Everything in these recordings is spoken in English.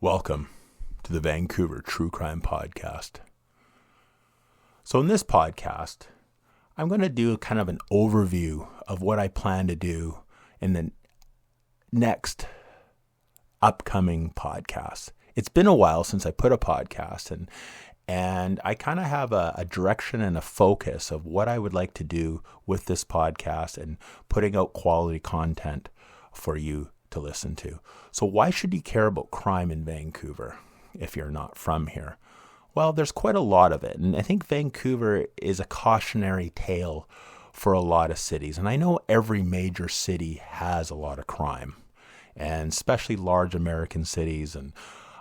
Welcome to the Vancouver True Crime podcast. So in this podcast, I'm going to do kind of an overview of what I plan to do in the next upcoming podcast. It's been a while since I put a podcast, and I kind of have a direction and a focus of what I would like to do with this podcast and putting out quality content for you to listen to. So why should you care about crime in Vancouver if you're not from here? Well, there's quite a lot of it. And I think Vancouver is a cautionary tale for a lot of cities. And I know every major city has a lot of crime, and especially large American cities. And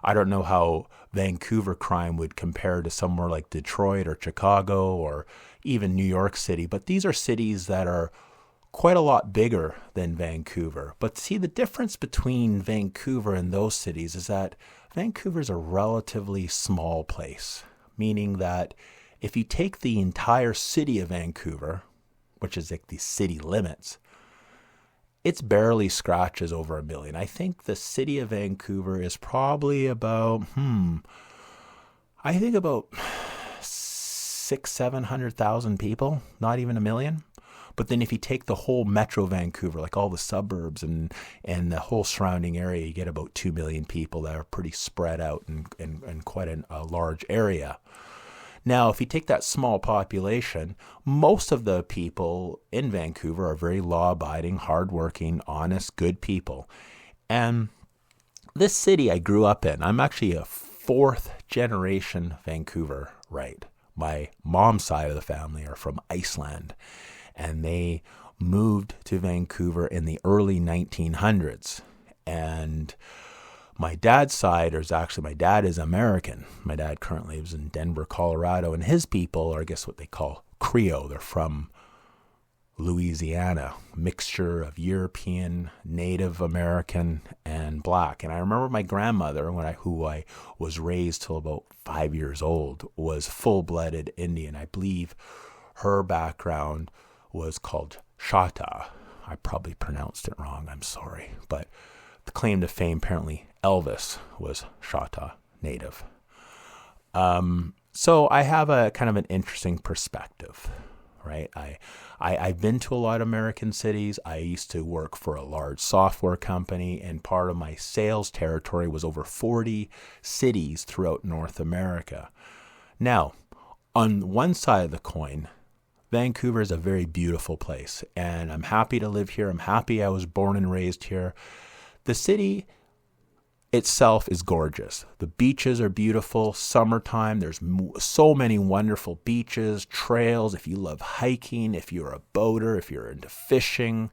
I don't know how Vancouver crime would compare to somewhere like Detroit or Chicago or even New York City. But these are cities that are quite a lot bigger than Vancouver. But see, the difference between Vancouver and those cities is that Vancouver is a relatively small place, meaning that if you take the entire city of Vancouver, which is like the city limits, it's barely scratches over 1 million. I think the city of Vancouver is probably about, I think about 600,000-700,000 people, not even 1 million. But then if you take the whole Metro Vancouver, like all the suburbs and the whole surrounding area, you get about 2 million people that are pretty spread out in quite a large area. Now, if you take that small population, most of the people in Vancouver are very law-abiding, hardworking, honest, good people. And this city I grew up in, I'm actually a fourth-generation Vancouverite. My mom's side of the family are from Iceland, and they moved to Vancouver in the early 1900s. And my dad's side my dad is American. My dad currently lives in Denver, Colorado, and his people are, I guess, what they call Creole. They're from Louisiana, mixture of European, Native American, and Black. And I remember my grandmother, who I was raised till about 5 years old, was full-blooded Indian. I believe her background was called Shata. I probably pronounced it wrong. I'm sorry. But the claim to fame, apparently, Elvis was Shata native. So I have a kind of an interesting perspective, right? I've been to a lot of American cities. I used to work for a large software company, and part of my sales territory was over 40 cities throughout North America. Now, on one side of the coin, Vancouver is a very beautiful place, and I'm happy to live here. I'm happy I was born and raised here. The city itself is gorgeous. The beaches are beautiful. Summertime, there's so many wonderful beaches, trails. If you love hiking, if you're a boater, if you're into fishing,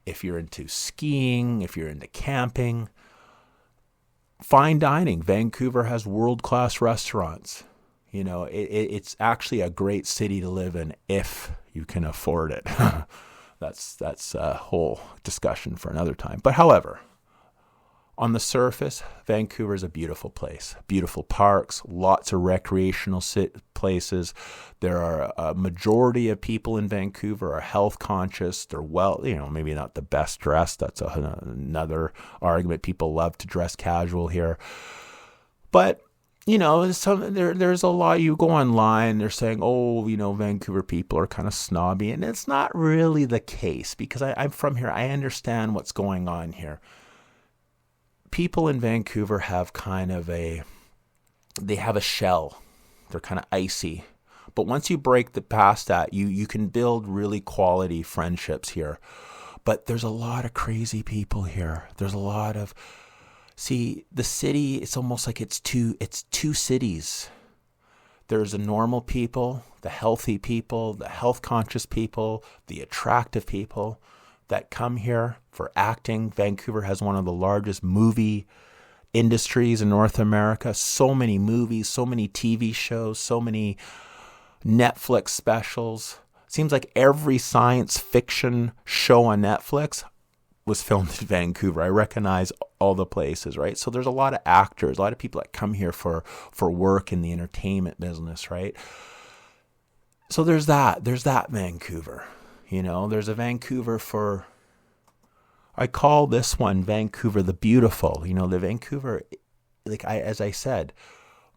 if you're into skiing, if you're into camping. Fine dining. Vancouver has world-class restaurants. You know, it's actually a great city to live in if you can afford it. That's a whole discussion for another time. But however, on the surface, Vancouver is a beautiful place. Beautiful parks, lots of recreational places. There are a majority of people in Vancouver are health conscious. They're maybe not the best dressed. That's another argument. People love to dress casual here. But there's a lot. You go online, they're saying, Vancouver people are kind of snobby. And it's not really the case, because I'm from here. I understand what's going on here. People in Vancouver have they have a shell. They're kind of icy. But once you break past that, you can build really quality friendships here. But there's a lot of crazy people here. There's a lot of... See, the city, it's almost like it's two cities. There's the normal people, the healthy people, the health-conscious people, the attractive people that come here for acting. Vancouver has one of the largest movie industries in North America. So many movies, so many TV shows, so many Netflix specials. Seems like every science fiction show on Netflix was filmed in Vancouver. I recognize all the places, right? So there's a lot of actors, a lot of people that come here for work in the entertainment business, right? So there's that Vancouver. There's a Vancouver I call this one Vancouver the Beautiful. The Vancouver as I said,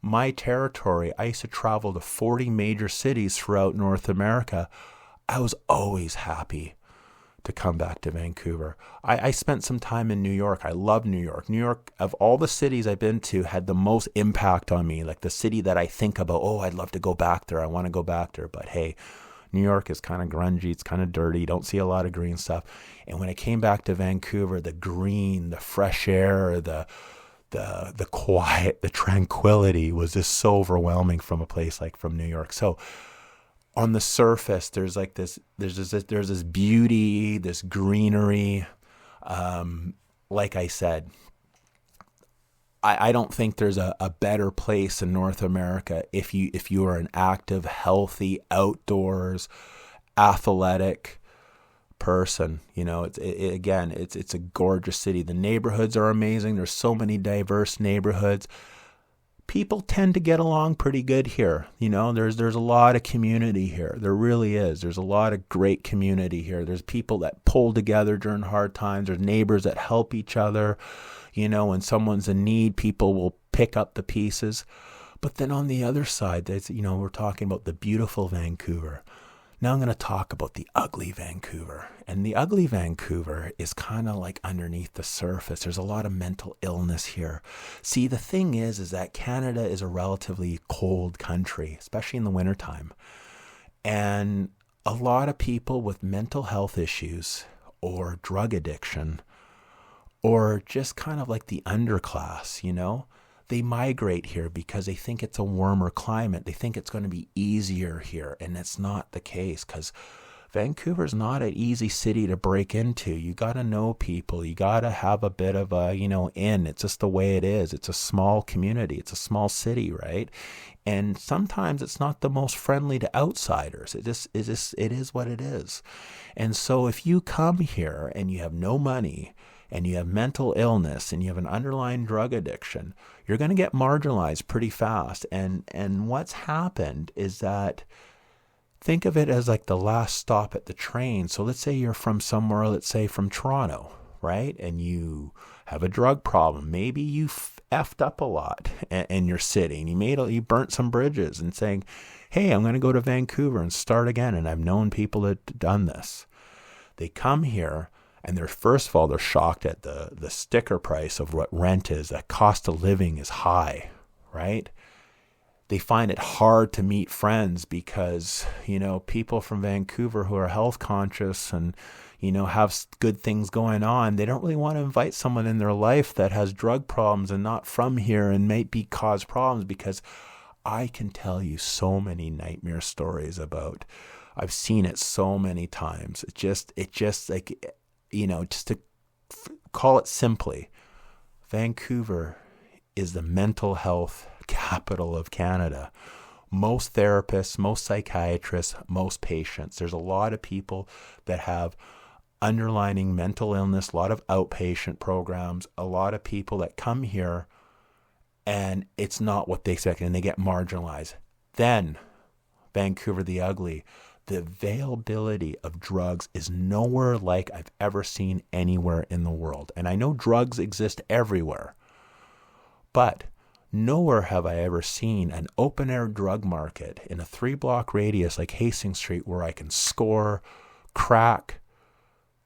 my territory, I used to travel to 40 major cities throughout North America. I was always happy to come back to Vancouver. I spent some time in New York. I love New York. New York, of all the cities I've been to, had the most impact on me. Like the city that I think about, oh, I'd love to go back there. I want to go back there. But hey, New York is kind of grungy. It's kind of dirty. You don't see a lot of green stuff. And when I came back to Vancouver, the green, the fresh air, the quiet, the tranquility was just so overwhelming from a place like from New York. So on the surface, there's this beauty, this greenery. Like I said, I don't think there's a better place in North America if you are an active, healthy, outdoors, athletic person. It's a gorgeous city. The neighborhoods are amazing. There's so many diverse neighborhoods. People tend to get along pretty good here. There's a lot of community here. There really is. There's a lot of great community here. There's people that pull together during hard times. There's neighbors that help each other. When someone's in need, people will pick up the pieces. But then on the other side, we're talking about the beautiful Vancouver. Now I'm going to talk about the ugly Vancouver. And the ugly Vancouver is kind of like underneath the surface. There's a lot of mental illness here. See, the thing is that Canada is a relatively cold country, especially in the wintertime. And a lot of people with mental health issues or drug addiction or just kind of like the underclass, they migrate here because they think it's a warmer climate. They think it's going to be easier here, and it's not the case because Vancouver's not an easy city to break into. You got to know people. You got to have a bit of a, in. It's just the way it is. It's a small community. It's a small city, right? And sometimes it's not the most friendly to outsiders. It is what it is. And so if you come here and you have no money, and you have mental illness and you have an underlying drug addiction, you're going to get marginalized pretty fast. And what's happened is that, think of it as like the last stop at the train. So let's say you're from somewhere, let's say from Toronto, right? And you have a drug problem. Maybe you effed up a lot in your city and you burnt some bridges and saying, hey, I'm going to go to Vancouver and start again. And I've known people that have done this. They come here. And first of all, they're shocked at the sticker price of what rent is. That cost of living is high, right? They find it hard to meet friends because, people from Vancouver who are health conscious and, have good things going on, they don't really want to invite someone in their life that has drug problems and not from here and might cause problems, because I can tell you so many nightmare stories about, I've seen it so many times. It just like, just to call it simply, Vancouver is the mental health capital of Canada. Most therapists, most psychiatrists, most patients. There's a lot of people that have underlying mental illness, a lot of outpatient programs, a lot of people that come here and it's not what they expect and they get marginalized. Then, Vancouver the ugly. The availability of drugs is nowhere like I've ever seen anywhere in the world. And I know drugs exist everywhere, but nowhere have I ever seen an open-air drug market in a 3-block radius like Hastings Street where I can score crack,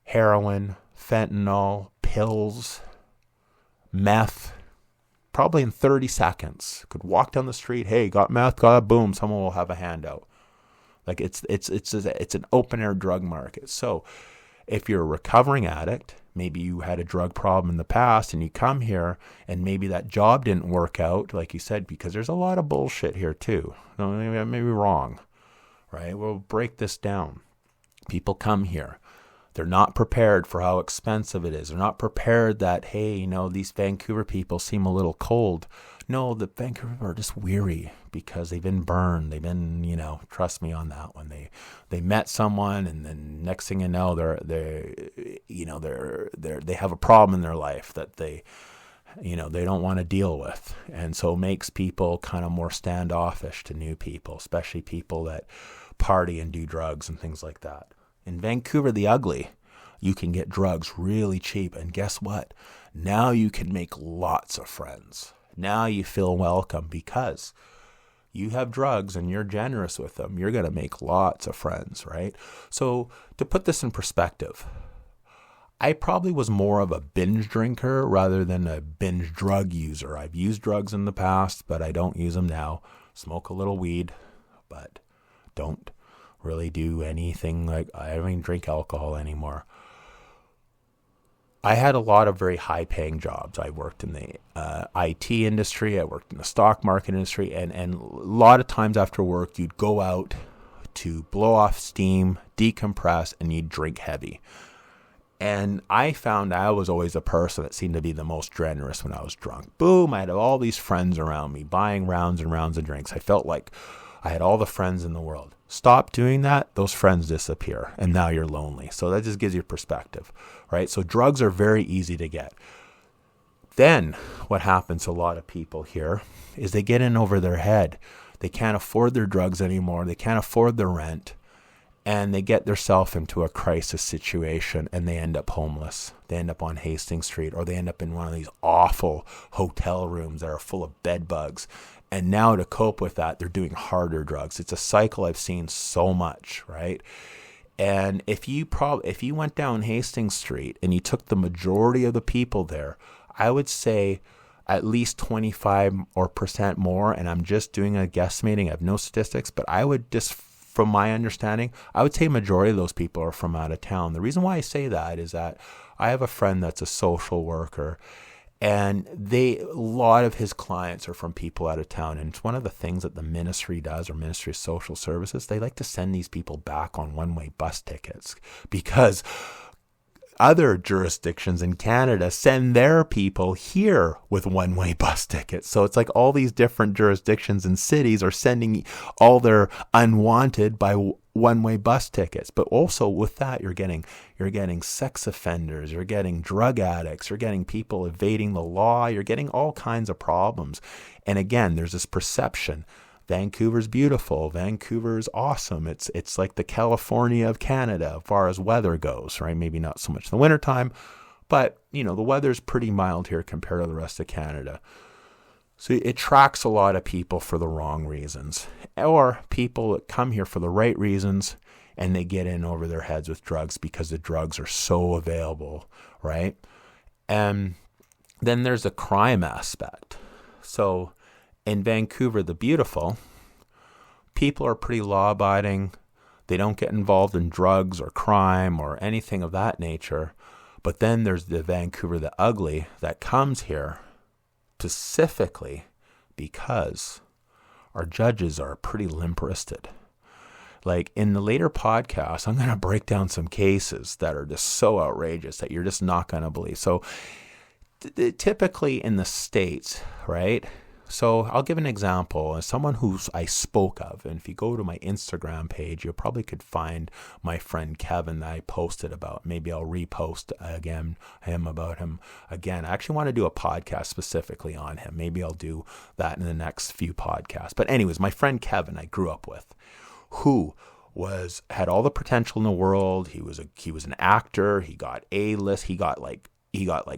heroin, fentanyl, pills, meth, probably in 30 seconds. Could walk down the street, hey, got meth, got it, boom, someone will have a handout. Like it's an open air drug market. So if you're a recovering addict, maybe you had a drug problem in the past and you come here and maybe that job didn't work out, like you said, because there's a lot of bullshit here too. No, maybe wrong, right? We'll break this down. People come here. They're not prepared for how expensive it is. They're not prepared that, hey, these Vancouver people seem a little cold. No, the Vancouver people are just weary because they've been burned. They've been, trust me on that one. They met someone, and then next thing you know, they have a problem in their life that they don't want to deal with, and so it makes people kind of more standoffish to new people, especially people that party and do drugs and things like that. In Vancouver the ugly, you can get drugs really cheap, and guess what? Now you can make lots of friends. Now you feel welcome because you have drugs and you're generous with them. You're going to make lots of friends, right? So to put this in perspective, I probably was more of a binge drinker rather than a binge drug user. I've used drugs in the past, but I don't use them now. Smoke a little weed, but don't really do anything like I don't even drink alcohol anymore. I had a lot of very high-paying jobs. I worked in the IT industry. I worked in the stock market industry. And a lot of times after work, you'd go out to blow off steam, decompress, and you'd drink heavy. And I found I was always the person that seemed to be the most generous when I was drunk. Boom, I had all these friends around me buying rounds and rounds of drinks. I felt like I had all the friends in the world. Stop doing that, those friends disappear, and now you're lonely. So that just gives you perspective, right? So drugs are very easy to get. Then what happens to a lot of people here is they get in over their head. They can't afford their drugs anymore. They can't afford their rent. And they get themselves into a crisis situation and they end up homeless. They end up on Hastings Street, or they end up in one of these awful hotel rooms that are full of bed bugs. And now to cope with that, they're doing harder drugs. It's a cycle I've seen so much, right? And if you went down Hastings Street and you took the majority of the people there, I would say at least 25% more, and I'm just doing a guesstimating, I have no statistics, but I would just, from my understanding, I would say a majority of those people are from out of town. The reason why I say that is that I have a friend that's a social worker, and a lot of his clients are from people out of town. And it's one of the things that the ministry does, or Ministry of Social Services, they like to send these people back on one-way bus tickets because other jurisdictions in Canada send their people here with one-way bus tickets. So it's like all these different jurisdictions and cities are sending all their unwanted by one-way bus tickets. But also with that, you're getting sex offenders, you're getting drug addicts, you're getting people evading the law, you're getting all kinds of problems. And again, there's this perception. Vancouver's beautiful. Vancouver's awesome. It's like the California of Canada as far as weather goes, right? Maybe not so much in the wintertime, but the weather's pretty mild here compared to the rest of Canada. So it attracts a lot of people for the wrong reasons, or people that come here for the right reasons and they get in over their heads with drugs because the drugs are so available, right? And then there's a crime aspect. So in Vancouver, the beautiful, people are pretty law-abiding. They don't get involved in drugs or crime or anything of that nature. But then there's the Vancouver, the ugly, that comes here specifically because our judges are pretty limp-wristed. Like in the later podcast, I'm going to break down some cases that are just so outrageous that you're just not going to believe. So typically in the States, right? So I'll give an example. As someone who I spoke of, and if you go to my Instagram page, you probably could find my friend Kevin that I posted about. Maybe I'll repost again about him again. I actually want to do a podcast specifically on him. Maybe I'll do that in the next few podcasts. But anyways, my friend Kevin I grew up with, who had all the potential in the world. He was an actor. He got A-list. He got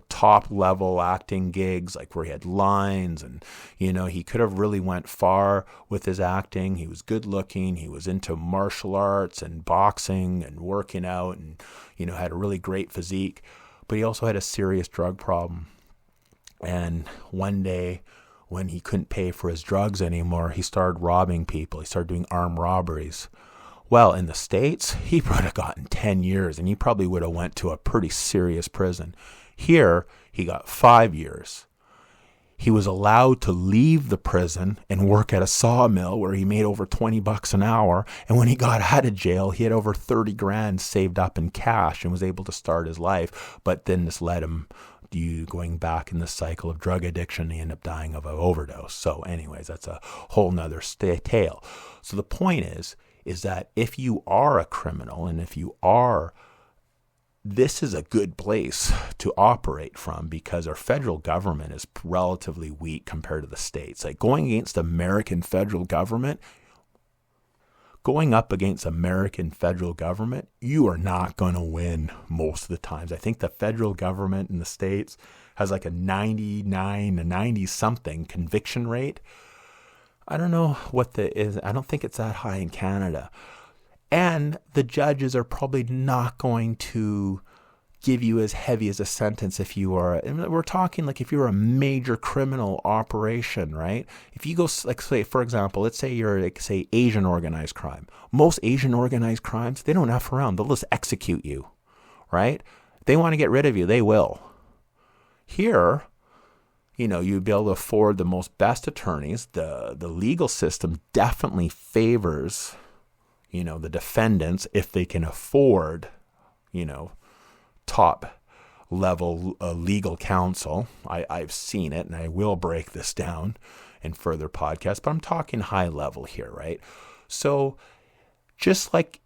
top level acting gigs, like where he had lines, and he could have really went far with his acting. He was good looking. He was into martial arts and boxing and working out, and had a really great physique. But he also had a serious drug problem. And one day, when he couldn't pay for his drugs anymore, he started robbing people. He started doing armed robberies. Well, in the States, he would have gotten 10 years, and he probably would have went to a pretty serious prison. Here, he got 5 years. He was allowed to leave the prison and work at a sawmill where he made over $20 an hour. And when he got out of jail, he had over 30 grand saved up in cash and was able to start his life. But then this led him going back in the cycle of drug addiction. He ended up dying of an overdose. So anyways, that's a whole nother tale. So the point is that if you are a criminal, and this is a good place to operate from, because our federal government is relatively weak compared to the states. Like going up against American federal government, you are not going to win most of the times. I think the federal government in the states has like a 99, a 90 something conviction rate. I don't know what the is. I don't think it's that high in Canada. And the judges are probably not going to give you as heavy as a sentence if you are, and we're talking like if you're a major criminal operation, right? If you go, like say, for example, let's say you're like, say, Asian organized crime. Most Asian organized crimes, they don't F around. They'll just execute you, right? If they want to get rid of you, they will. Here, you'd be able to afford the most best attorneys. The legal system definitely favors, the defendants if they can afford, top level legal counsel. I've seen it, and I will break this down in further podcasts, but I'm talking high level here, right? So just like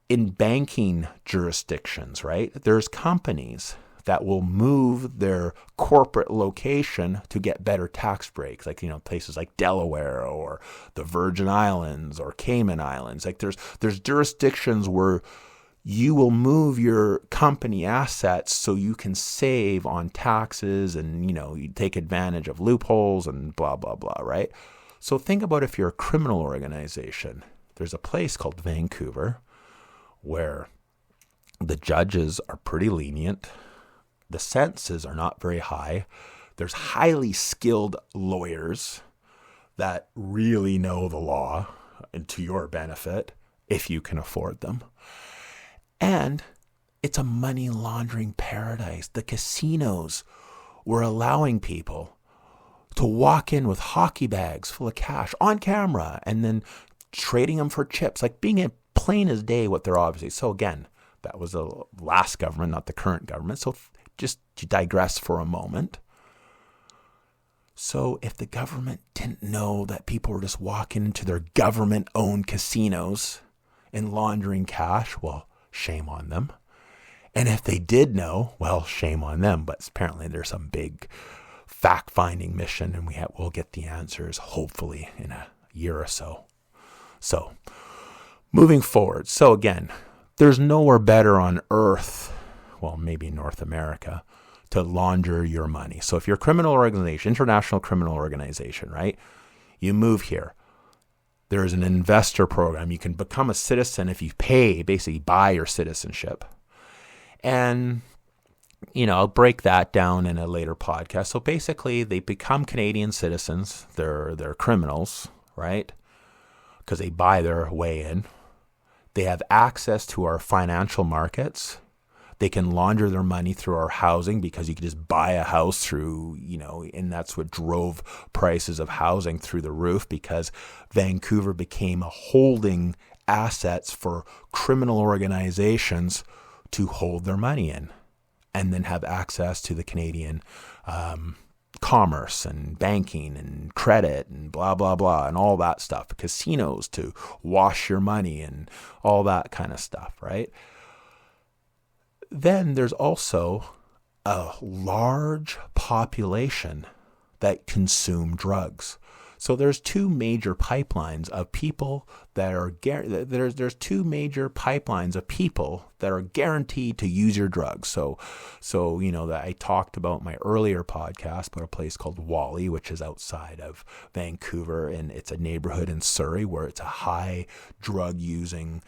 in banking jurisdictions, right, there's companies that will move their corporate location to get better tax breaks, like, places like Delaware or the Virgin Islands or Cayman Islands. Like there's jurisdictions where you will move your company assets so you can save on taxes and, you take advantage of loopholes and blah, blah, blah, right? So think about if you're a criminal organization. There's a place called Vancouver where the judges are pretty lenient. The sentences are not very high. There's highly skilled lawyers that really know the law and to your benefit if you can afford them. And it's a money laundering paradise. The casinos were allowing people to walk in with hockey bags full of cash on camera and then trading them for chips, like being in plain as day what they're obviously. So again, that was the last government, not the current government. So just to digress for a moment. So if the government didn't know that people were just walking into their government-owned casinos and laundering cash, well, shame on them. And if they did know, well, shame on them. But apparently there's some big fact-finding mission, and we'll get the answers hopefully in a year or so. So moving forward. So again, there's nowhere better on earth, well, maybe North America, to launder your money. So if you're a criminal organization, international criminal organization, right? You move here. There's an investor program. You can become a citizen if you pay, basically buy your citizenship. And, I'll break that down in a later podcast. So basically they become Canadian citizens. They're criminals, right? Because they buy their way in. They have access to our financial markets. They can launder their money through our housing because you can just buy a house through, and that's what drove prices of housing through the roof, because Vancouver became a holding assets for criminal organizations to hold their money in and then have access to the Canadian commerce and banking and credit and blah, blah, blah, and all that stuff. Casinos to wash your money and all that kind of stuff, right? Then there's also a large population that consume drugs. So there's two major pipelines of people that are there's two major pipelines of people that are guaranteed to use your drugs. So that I talked about in my earlier podcast about a place called Wally, which is outside of Vancouver, and it's a neighborhood in Surrey where it's a high drug using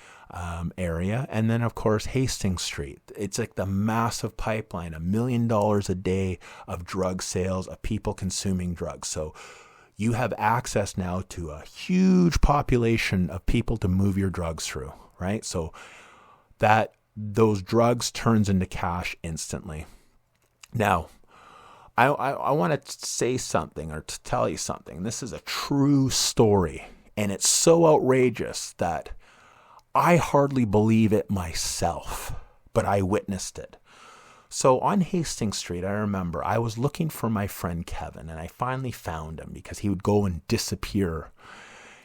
area. And then of course Hastings Street. It's like the massive pipeline, $1 million a day of drug sales, of people consuming drugs. So you have access now to a huge population of people to move your drugs through, right? So that those drugs turns into cash instantly. Now, I want to say something or to tell you something. This is a true story, and it's so outrageous that I hardly believe it myself, but I witnessed it. So on Hastings Street, I remember I was looking for my friend Kevin, and I finally found him because he would go and disappear.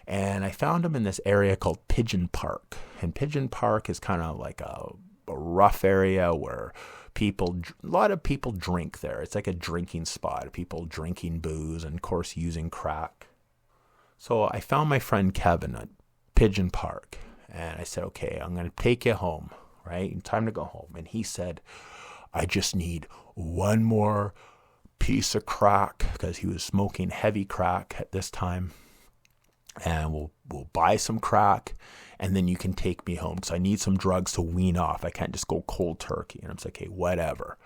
And I found him in this area called Pigeon Park. And Pigeon Park is kind of like a rough area where a lot of people drink there. It's like a drinking spot, people drinking booze and, of course, using crack. So I found my friend Kevin at Pigeon Park, and I said, okay, I'm going to take you home, right? Time to go home. And he said, I just need one more piece of crack, because he was smoking heavy crack at this time. And we'll buy some crack, and then you can take me home, because I need some drugs to wean off. I can't just go cold turkey. And I'm like, okay, whatever.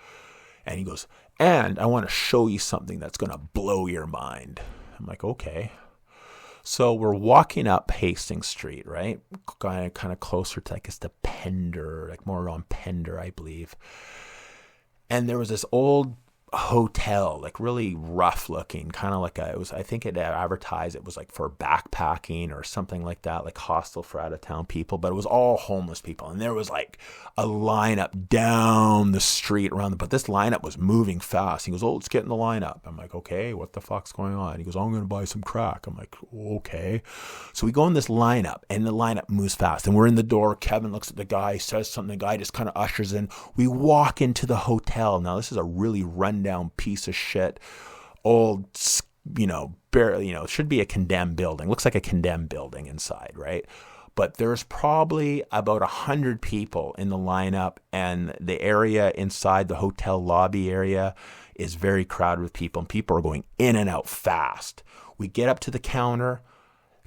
And he goes, and I want to show you something that's going to blow your mind. I'm like, okay. So we're walking up Hastings Street, right? Kind of closer to, I guess, the Pender, like more around Pender, I believe. And there was this old hotel, like really rough looking, kind of like I think it advertised it was like for backpacking or something like that, like hostel for out of town people, but it was all homeless people. And there was like a lineup down the street but this lineup was moving fast. He goes, oh, let's get in the lineup. I'm like, okay, what the fuck's going on? He goes, oh, I'm going to buy some crack. I'm like, okay. So we go in this lineup, and the lineup moves fast, and we're in the door. Kevin looks at the guy, says something, the guy just kind of ushers in. We walk into the hotel. Now this is a really rundown piece of shit, old, barely, it should be a condemned building. Looks like a condemned building inside, right? But there's probably about 100 people in the lineup, and the area inside the hotel lobby area is very crowded with people, and people are going in and out fast. We get up to the counter.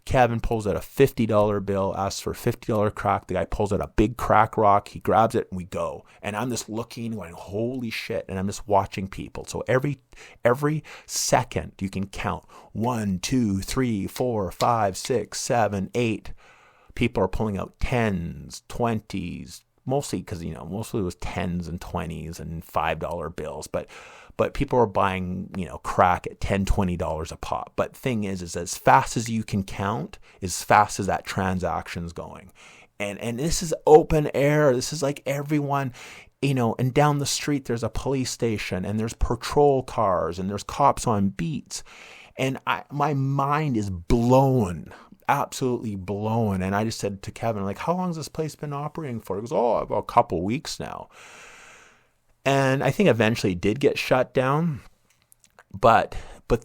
Kevin pulls out a $50 bill, asks for a $50 crack. The guy pulls out a big crack rock. He grabs it, and we go. And I'm just looking, going, holy shit. And I'm just watching people. So every second you can count 1, 2, 3, 4, 5, 6, 7, 8. People are pulling out 10s, 20s, mostly because, mostly it was 10s and 20s and $5 bills. But people are buying, crack at $10, $20 a pop. But thing is as fast as you can count, as fast as that transaction's going. And this is open air. This is like everyone, and down the street there's a police station, and there's patrol cars, and there's cops on beats. And my mind is blown, absolutely blown. And I just said to Kevin, like, how long has this place been operating for? He goes, oh, about a couple weeks now. And I think eventually it did get shut down, but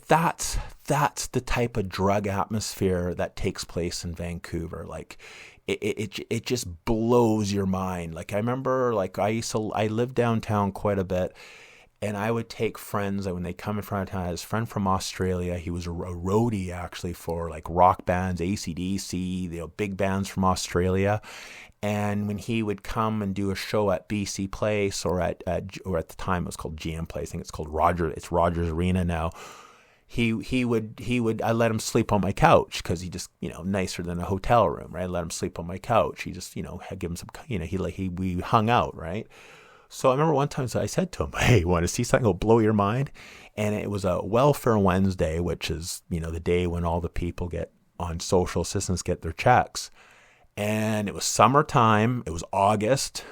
that's the type of drug atmosphere that takes place in Vancouver. Like it just blows your mind. Like I remember, like I lived downtown quite a bit, and I would take friends when they come in front of town. I had this friend from Australia. He was a roadie actually for like rock bands, AC/DC, big bands from Australia. And when he would come and do a show at BC Place or at the time it was called GM Place, I think it's called Rogers Arena now. He would I let him sleep on my couch because he just nicer than a hotel room, right? I let him sleep on my couch. He just I'd give him some we hung out, right? So I remember one time I said to him, hey, you want to see something that'll blow your mind? And it was a Welfare Wednesday, which is the day when all the people on social assistance get their checks. And it was summertime. It was August.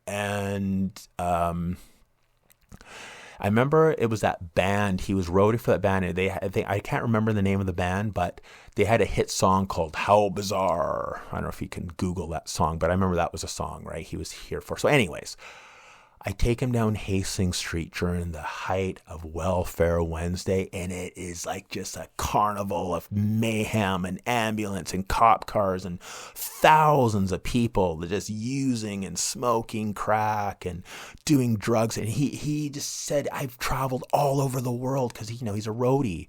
And I remember it was that band. He was roadie for that band. And I can't remember the name of the band, but they had a hit song called How Bizarre. I don't know if you can Google that song, but I remember that was a song, right? He was here for. So anyways, I take him down Hastings Street during the height of Welfare Wednesday, and it is like just a carnival of mayhem and ambulance and cop cars and thousands of people that just using and smoking crack and doing drugs. And he just said, I've traveled all over the world because he's a roadie.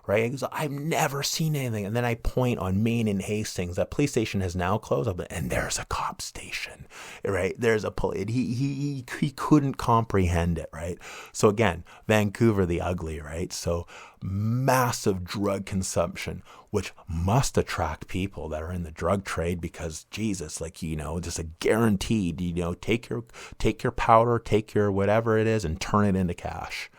Right? He goes, I've never seen anything. And then I point on Main and Hastings. That police station has now closed, and there's a cop station, right? There's a police. He couldn't comprehend it, right? So again, Vancouver the ugly, right? So massive drug consumption, which must attract people that are in the drug trade because Jesus, just a guaranteed, take your powder, take your whatever it is, and turn it into cash.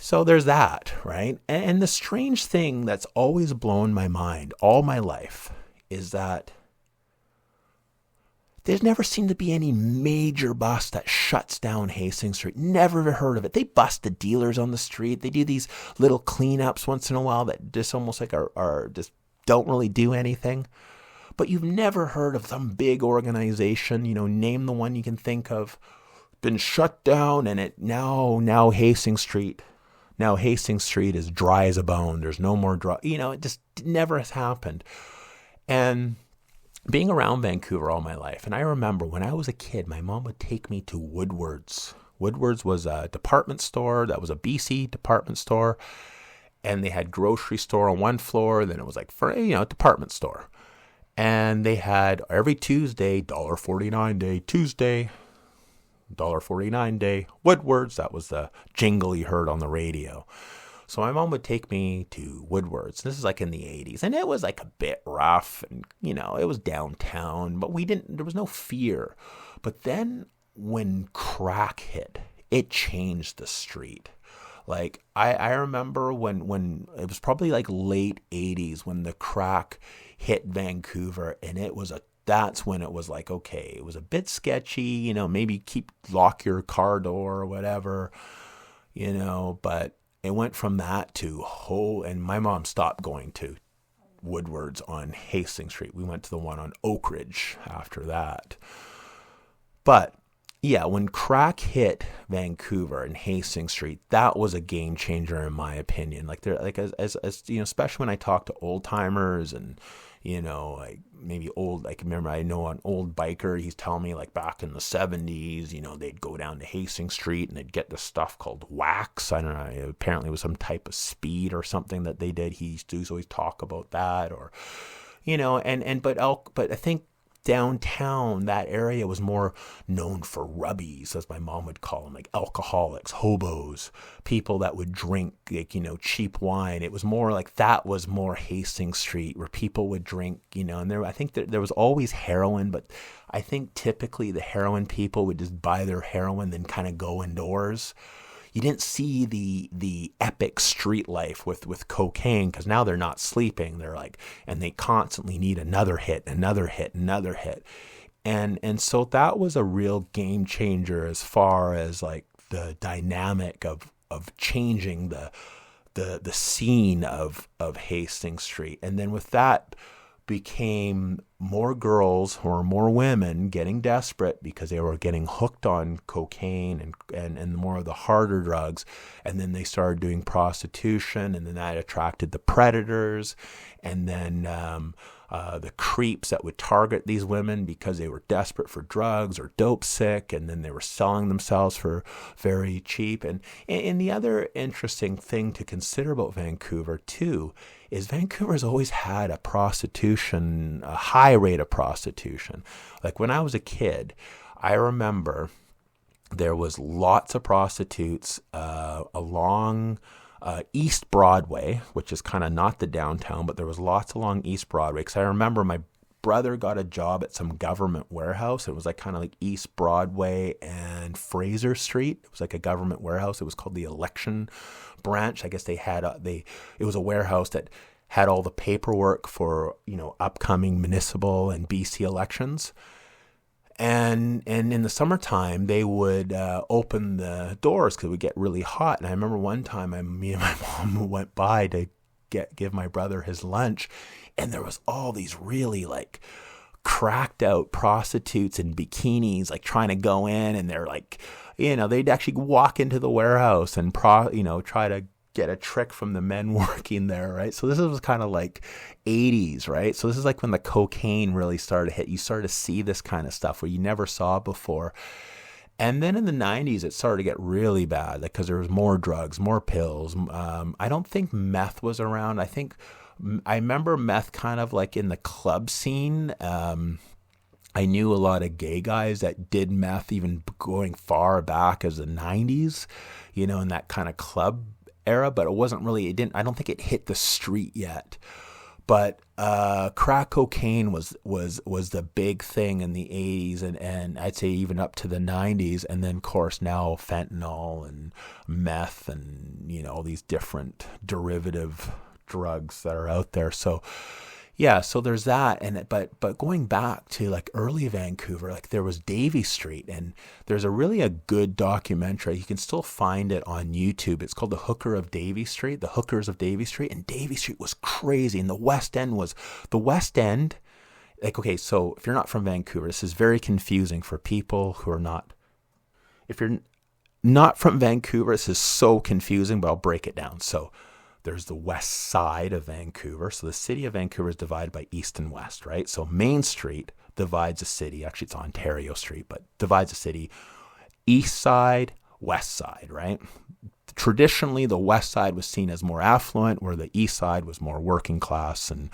So there's that, right? And the strange thing that's always blown my mind all my life is that there's never seemed to be any major bust that shuts down Hastings Street. Never heard of it. They bust the dealers on the street. They do these little cleanups once in a while that just almost like are just don't really do anything. But you've never heard of some big organization, name the one you can think of, been shut down, and it now Hastings Street. Now Hastings Street is dry as a bone. There's no more dry. It just never has happened. And being around Vancouver all my life, and I remember when I was a kid, my mom would take me to Woodward's Woodward's was a department store. That was a BC department store. And they had grocery store on one floor. Then it was like for, department store. And they had every Tuesday, $1.49 day, Tuesday, $1.49 day, Woodward's. That was the jingle you heard on the radio. So my mom would take me to Woodward's. This is like in the 80s. And it was like a bit rough. And, it was downtown. But there was no fear. But then when crack hit, it changed the street. Like, I remember when it was probably like late 80s when the crack hit Vancouver. And that's when it was like, okay, it was a bit sketchy, maybe lock your car door or whatever, but it went from that to and my mom stopped going to Woodward's on Hastings Street. We went to the one on Oak Ridge after that. But yeah, when crack hit Vancouver and Hastings Street, that was a game changer in my opinion. Like as especially when I talk to old timers and like maybe old, like remember I know an old biker, he's telling me like back in the 70s, they'd go down to Hastings Street and they'd get this stuff called wax. I don't know, apparently it was some type of speed or something that they did. He used to always talk about that, or but I think downtown, that area was more known for rubbies, as my mom would call them, like alcoholics, hobos, people that would drink, like, cheap wine. It was more like that was more Hastings Street where people would drink, and I think there was always heroin, but I think typically the heroin people would just buy their heroin, then kind of go indoors. You didn't see the epic street life with cocaine, because now they're not sleeping. They're like, and they constantly need another hit. And so that was a real game changer as far as like the dynamic of changing the scene of Hastings Street. And then with that became more girls or more women getting desperate because they were getting hooked on cocaine and more of the harder drugs. And then they started doing prostitution, and then that attracted the predators, and then the creeps that would target these women because they were desperate for drugs or dope sick, and then they were selling themselves for very cheap. And the other interesting thing to consider about Vancouver too is Vancouver's always had a high rate of prostitution. Like when I was a kid, I remember there was lots of prostitutes along East Broadway, which is kind of not the downtown, but there was lots along East Broadway. Because I remember my brother got a job at some government warehouse. It was like kind of like East Broadway and Fraser Street. It was like a government warehouse. It was called the Election Branch. I guess they had it was a warehouse that had all the paperwork for upcoming municipal and BC elections. And in the summertime, they would open the doors because it would get really hot. And I remember one time me and my mom went by to give my brother his lunch, and there was all these really like cracked out prostitutes in bikinis like trying to go in, and they're like, they'd actually walk into the warehouse and try to get a trick from the men working there, right? So this was kind of like 80s, right? So this is like when the cocaine really started to hit. You started to see this kind of stuff where you never saw before. And then in the 90s, it started to get really bad because there was more drugs, more pills. I don't think meth was around. I remember meth kind of like in the club scene. I knew a lot of gay guys that did meth even going far back as the 90s, in that kind of club era, but I don't think it hit the street yet. But crack cocaine was the big thing in the 80s, and I'd say even up to the 90s, and then of course now fentanyl and meth and all these different derivative drugs that are out there. So yeah, so there's that, but going back to like early Vancouver, like there was Davie Street, and there's a good documentary. You can still find it on YouTube. It's called The Hookers of Davie Street, and Davie Street was crazy, and the West End. Like, okay, so if you're not from Vancouver, this is very confusing for people who are not. If you're not from Vancouver, this is so confusing, but I'll break it down. So there's the west side of Vancouver. So the city of Vancouver is divided by east and west, right? So Main Street divides the city. Actually, it's Ontario Street, but divides the city. East side, west side, right? Traditionally, the west side was seen as more affluent, where the east side was more working class and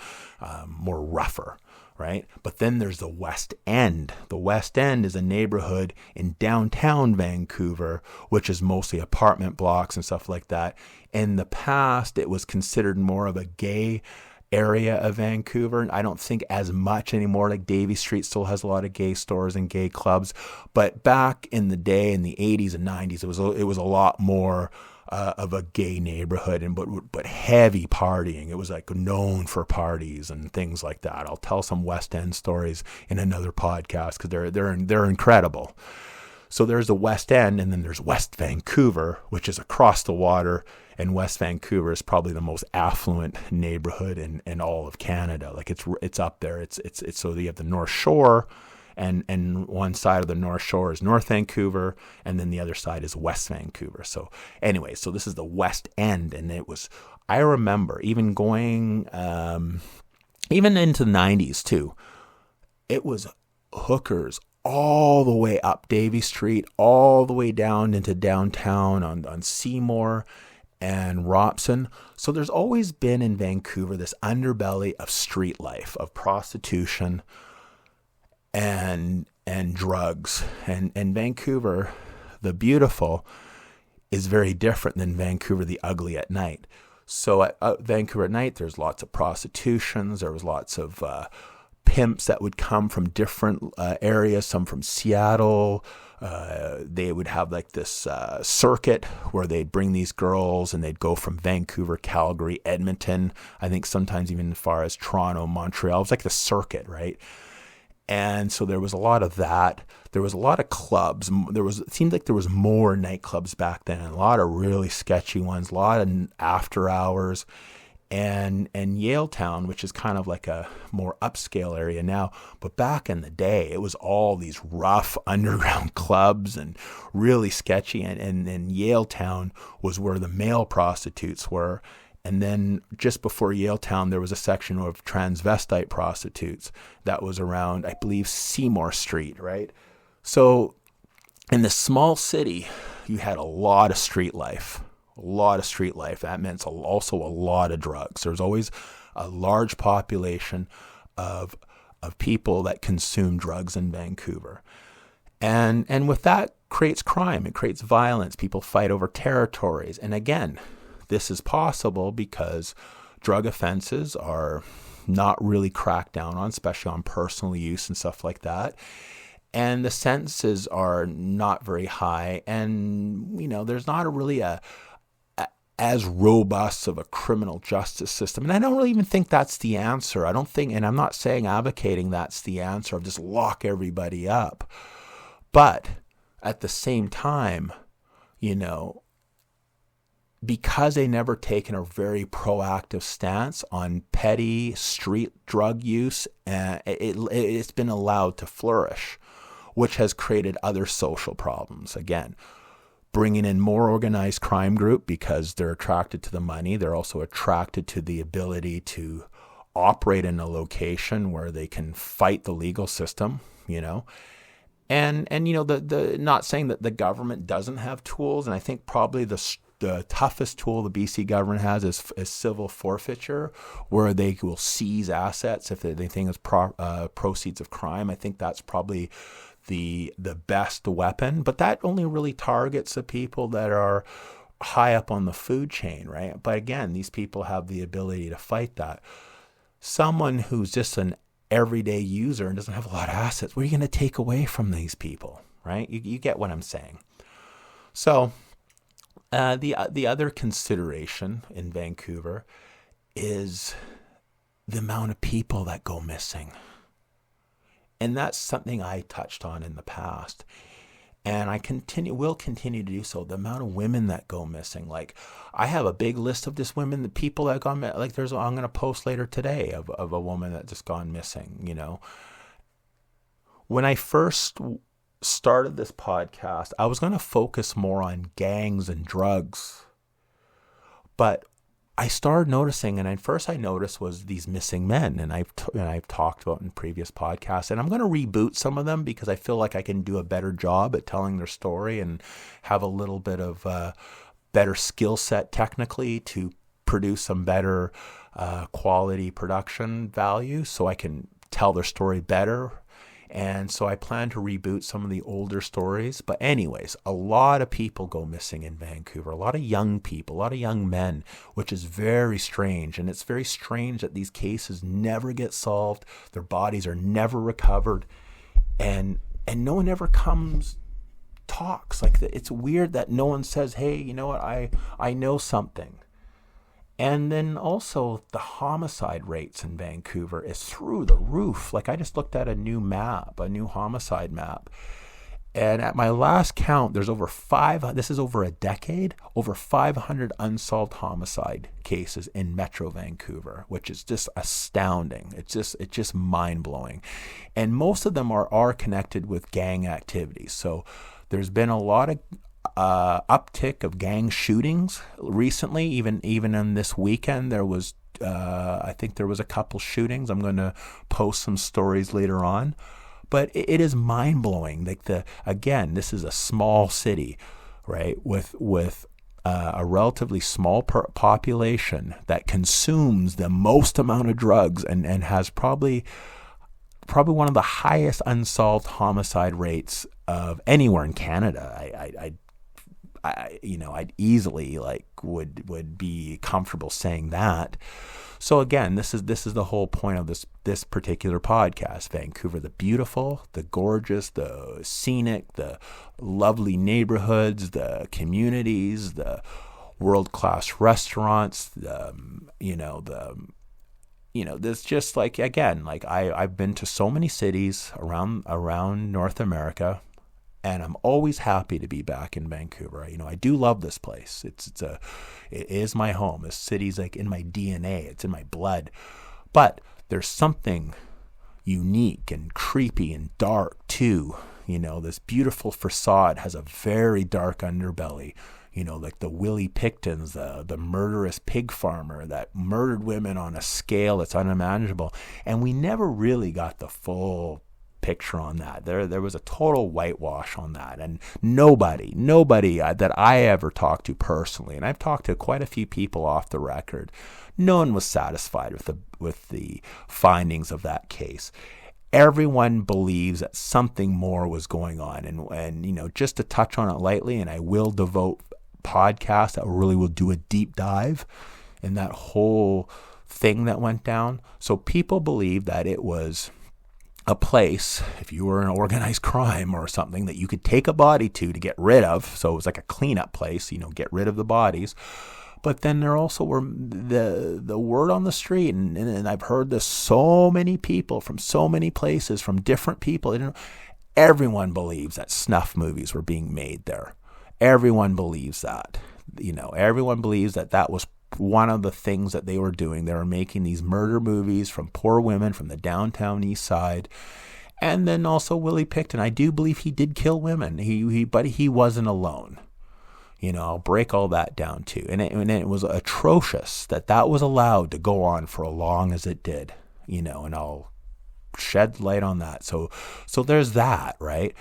more rougher, right? But then there's the West End. The West End is a neighborhood in downtown Vancouver, which is mostly apartment blocks and stuff like that. In the past, it was considered more of a gay area of Vancouver. I don't think as much anymore. Like Davie Street still has a lot of gay stores and gay clubs, but back in the day, in the 80s and 90s, it was a lot more of a gay neighborhood, and but heavy partying. It was like known for parties and things like that. I'll tell some West End stories in another podcast because they're incredible. So there's the West End, and then there's West Vancouver, which is across the water. And West Vancouver is probably the most affluent neighborhood in all of Canada. Like it's up there. It's so you have the North Shore, and one side of the North Shore is North Vancouver, and then the other side is West Vancouver. So anyway, so this is the West End, and I remember even going, even into the 90s too, it was hookers all the way up Davie Street, all the way down into downtown on Seymour and Robson. So there's always been in Vancouver this underbelly of street life, of prostitution and drugs. And Vancouver, the beautiful, is very different than Vancouver, the ugly at night. So at Vancouver at night, there's lots of prostitutions. There was lots of pimps that would come from different areas, some from Seattle. They would have like this circuit where they'd bring these girls, and they'd go from Vancouver, Calgary, Edmonton, I think sometimes even as far as Toronto, Montreal. It was like the circuit, right? And so there was a lot of that. There was a lot of clubs. It seemed like there was more nightclubs back then, a lot of really sketchy ones, a lot of after hours. And Yaletown, which is kind of like a more upscale area now, but back in the day, it was all these rough underground clubs and really sketchy. And Yaletown was where the male prostitutes were. And then just before Yaletown, there was a section of transvestite prostitutes that was around, I believe, Seymour Street, right? So in this small city, you had a lot of street life. That meant also a lot of drugs. There's always a large population of people that consume drugs in Vancouver. And with that creates crime. It creates violence. People fight over territories. And again, this is possible because drug offenses are not really cracked down on, especially on personal use and stuff like that. And the sentences are not very high. And, there's not really as robust of a criminal justice system. And I don't really even think that's the answer. I don't think, and I'm not saying advocating that's the answer of just lock everybody up. But at the same time, because they never taken a very proactive stance on petty street drug use, it's been allowed to flourish, which has created other social problems. Again, bringing in more organized crime group because they're attracted to the money. They're also attracted to the ability to operate in a location where they can fight the legal system, And the not saying that the government doesn't have tools, and I think probably the toughest tool the BC government has is civil forfeiture, where they will seize assets if they think it's proceeds of crime. I think that's probably the best weapon, but that only really targets the people that are high up on the food chain, right? But again, these people have the ability to fight that. Someone who's just an everyday user and doesn't have a lot of assets, what are you going to take away from these people, right? You get what I'm saying. So the other consideration in Vancouver is the amount of people that go missing. And that's something I touched on in the past. And I will continue to do so. The amount of women that go missing. Like, I have a big list of just women, the people that gone, like I'm going to post later today of a woman that just gone missing, When I first started this podcast, I was going to focus more on gangs and drugs. But I started noticing, and at first I noticed was these missing men, and I've talked about in previous podcasts, and I'm going to reboot some of them because I feel like I can do a better job at telling their story and have a little bit of better skill set technically to produce some better quality production value, so I can tell their story better. And so I plan to reboot some of the older stories. But anyways, a lot of people go missing in Vancouver, a lot of young people, a lot of young men, which is very strange. And it's very strange that these cases never get solved. Their bodies are never recovered. And no one ever talks. Like, it's weird that no one says, hey, you know what, I know something. And then also the homicide rates in Vancouver is through the roof. Like, I just looked at a new homicide map. And at my last count, there's this is over a decade, over 500 unsolved homicide cases in Metro Vancouver, which is just astounding. It's just mind-blowing. And most of them are connected with gang activities. So there's been a lot of uptick of gang shootings recently. Even in this weekend, there was I think there was a couple shootings. I'm going to post some stories later on, but it is mind blowing. Like, this is a small city, right? With a relatively small population that consumes the most amount of drugs and has probably one of the highest unsolved homicide rates of anywhere in Canada. I'd easily would be comfortable saying that. So again, this is the whole point of this particular podcast. Vancouver, the beautiful, the gorgeous, the scenic, the lovely neighborhoods, the communities, the world-class restaurants, this just I've been to so many cities around North America. And I'm always happy to be back in Vancouver. I do love this place. It is my home. This city's like in my DNA. It's in my blood. But there's something unique and creepy and dark too. This beautiful facade has a very dark underbelly. Like the Willie Pictons, the murderous pig farmer that murdered women on a scale that's unimaginable. And we never really got the full picture on that. There was a total whitewash on that, and nobody that I ever talked to personally, and I've talked to quite a few people off the record, no one was satisfied with the findings of that case. Everyone believes that something more was going on, and just to touch on it lightly, and I will devote podcasts that really will do a deep dive in that whole thing that went down. So people believe that it was a place, if you were in organized crime or something, that you could take a body to get rid of. So it was like a cleanup place, get rid of the bodies. But then there also were the word on the street, and I've heard this so many people from so many places, from different people. Everyone believes that snuff movies were being made there. Everyone believes that. Everyone believes that was one of the things that they were doing. They were making these murder movies from poor women from the downtown east side. And then also Willie Picton. I do believe he did kill women. But he wasn't alone. I'll break all that down too. And it was atrocious that was allowed to go on for as long as it did. And I'll shed light on that. So there's that, right?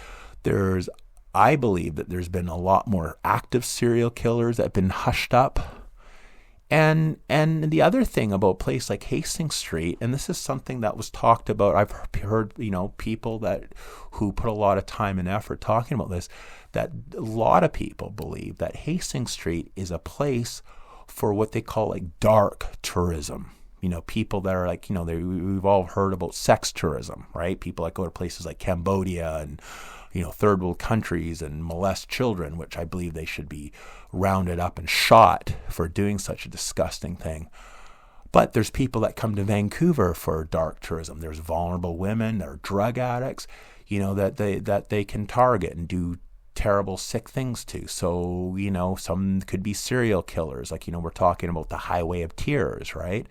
I believe that there's been a lot more active serial killers that have been hushed up. And the other thing about a place like Hastings Street, and this is something that was talked about, I've heard, people who put a lot of time and effort talking about this, that a lot of people believe that Hastings Street is a place for what they call dark tourism. People that are we've all heard about sex tourism, right? People that go to places like Cambodia and third world countries and molest children, which I believe they should be rounded up and shot for doing such a disgusting thing. But there's people that come to Vancouver for dark tourism. There's vulnerable women, there are drug addicts, that they can target and do terrible, sick things to. So, some could be serial killers. We're talking about the Highway of Tears, right?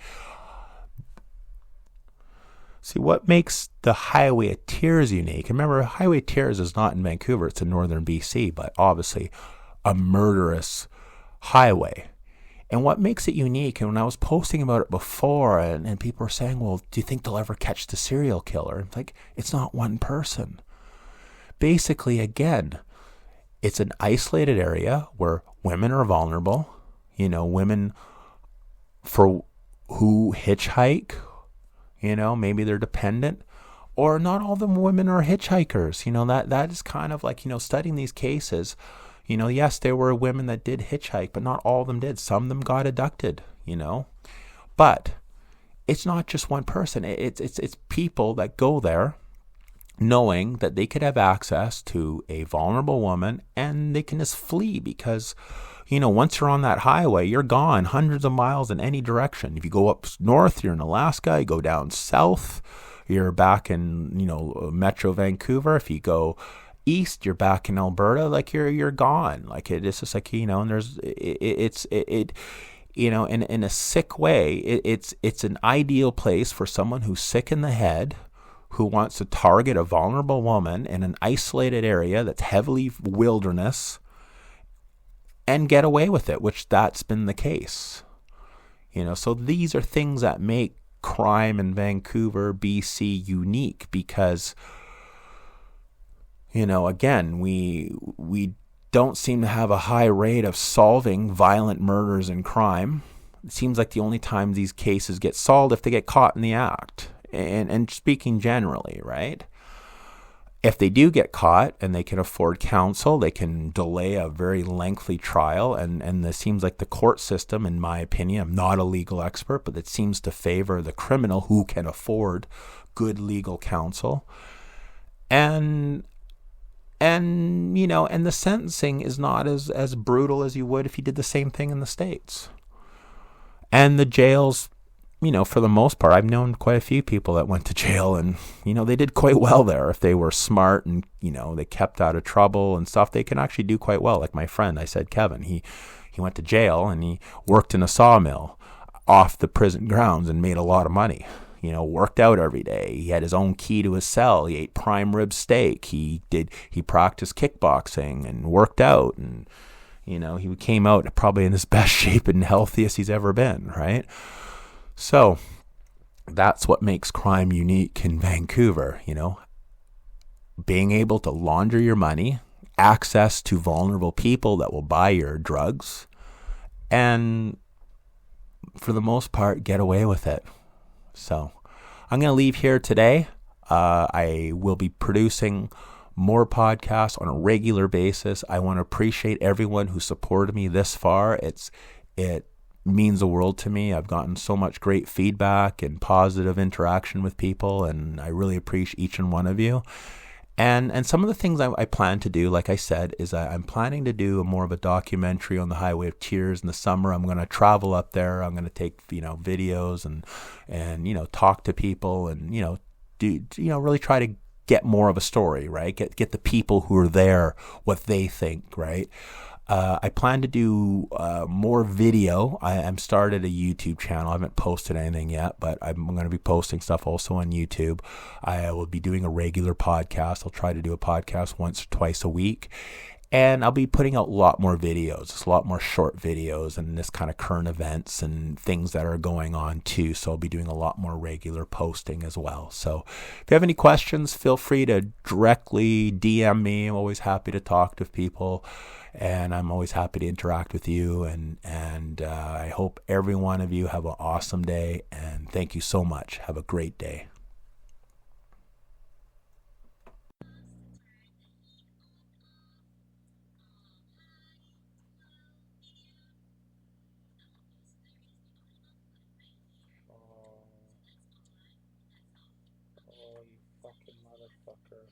See, what makes the Highway of Tears unique, and remember, Highway of Tears is not in Vancouver, it's in northern BC, but obviously a murderous highway. And what makes it unique, and when I was posting about it before, and people were saying, well, do you think they'll ever catch the serial killer? It's like, it's not one person. Basically, again, it's an isolated area where women are vulnerable. Women for who hitchhike, maybe they're dependent, or not all the women are hitchhikers. That is kind of like, studying these cases. Yes, there were women that did hitchhike, but not all of them did. Some of them got abducted, But it's not just one person. It's people that go there knowing that they could have access to a vulnerable woman and they can just flee because, once you're on that highway, you're gone hundreds of miles in any direction. If you go up north, you're in Alaska. You go down south, you're back in, Metro Vancouver. If you go east, you're back in Alberta. Like you're gone. Like it's just like, and there's, in a sick way, it's an ideal place for someone who's sick in the head, who wants to target a vulnerable woman in an isolated area that's heavily wilderness and get away with it, which that's been the case. So these are things that make crime in Vancouver, BC unique because, again, we don't seem to have a high rate of solving violent murders and crime. It seems like the only time these cases get solved if they get caught in the act. And speaking generally, right? If they do get caught and they can afford counsel, they can delay a very lengthy trial. And this seems like the court system, in my opinion, I'm not a legal expert, but it seems to favor the criminal who can afford good legal counsel. And the sentencing is not as brutal as you would if you did the same thing in the States. And the jails, for the most part, I've known quite a few people that went to jail and, they did quite well there. If they were smart and, they kept out of trouble and stuff, they can actually do quite well. Like my friend, I said, Kevin, he went to jail and he worked in a sawmill off the prison grounds and made a lot of money. Worked out every day. He had his own key to his cell. He ate prime rib steak. He practiced kickboxing and worked out. And, he came out probably in his best shape and healthiest he's ever been, right? So that's what makes crime unique in Vancouver, being able to launder your money, access to vulnerable people that will buy your drugs, and for the most part, get away with it. So I'm going to leave here today. I will be producing more podcasts on a regular basis. I want to appreciate everyone who supported me this far. It means the world to me. I've gotten so much great feedback and positive interaction with people, and I really appreciate each and one of you. And some of the things I plan to do, like I said, is I'm planning to do more of a documentary on the Highway of Tears in the summer. I'm going to travel up there. I'm going to take videos and talk to people and do really try to get more of a story, right? Get the people who are there what they think, right? I plan to do more video. I'm started a YouTube channel. I haven't posted anything yet, but I'm going to be posting stuff also on YouTube. I will be doing a regular podcast. I'll try to do a podcast once or twice a week. And I'll be putting out a lot more videos, just a lot more short videos and this kind of current events and things that are going on too. So I'll be doing a lot more regular posting as well. So if you have any questions, feel free to directly DM me. I'm always happy to talk to people. And I'm always happy to interact with you. And I hope every one of you have an awesome day. And thank you so much. Have a great day. Oh, you fucking motherfucker.